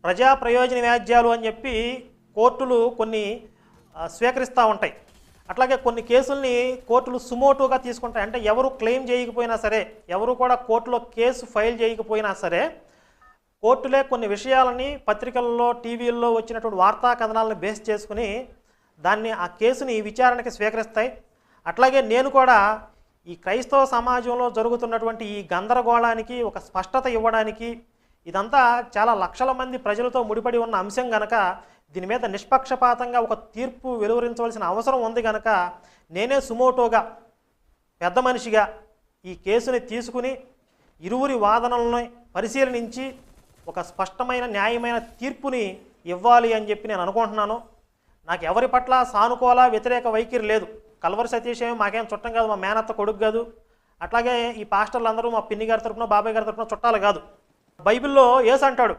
ప్రజా ప్రయోజన వ్యాజ్యాలు అని చెప్పి కోర్టులు కొన్ని స్వీకరిస్తూ ఉంటాయి. అట్లాగే కొన్ని కేసుల్ని కోర్టులు సుమోటోగా తీసుకుంటాయి. అంటే ఎవరు క్లెయిమ్ చేయకపోయినా సరే, ఎవరు కూడా కోర్టులో కేసు ఫైల్ చేయకపోయినా సరే, కోర్టులే కొన్ని విషయాలని పత్రికల్లో, టీవీల్లో వచ్చినటువంటి వార్తా కథనాలను బేస్ చేసుకుని దాన్ని ఆ కేసుని విచారణకి స్వీకరిస్తాయి. అట్లాగే నేను కూడా ఈ క్రైస్తవ సమాజంలో జరుగుతున్నటువంటి ఈ గందరగోళానికి ఒక స్పష్టత ఇవ్వడానికి, ఇదంతా చాలా లక్షల మంది ప్రజలతో ముడిపడి ఉన్న అంశం గనక దీని మీద నిష్పక్షపాతంగా ఒక తీర్పు వెలువరించవలసిన అవసరం ఉంది కనుక నేనే సుమోటోగా పెద్ద మనిషిగా ఈ కేసుని తీసుకుని ఇరువురి వాదనలను పరిశీలించి ఒక స్పష్టమైన న్యాయమైన తీర్పుని ఇవ్వాలి అని చెప్పి నేను అనుకుంటున్నాను. నాకు ఎవరి పట్ల సానుకూల వ్యతిరేక వైఖరి లేదు. కల్వరి సతీష్ ఏమో మాకేం చుట్టం కాదు, మా మేనత్త కొడుకు కాదు. అట్లాగే ఈ పాస్టర్లు అందరూ మా పిన్ని గారి తరపున, బాబాయ్ గారి తరపున చుట్టాలు కాదు. బైబిల్లో యేసు అంటాడు,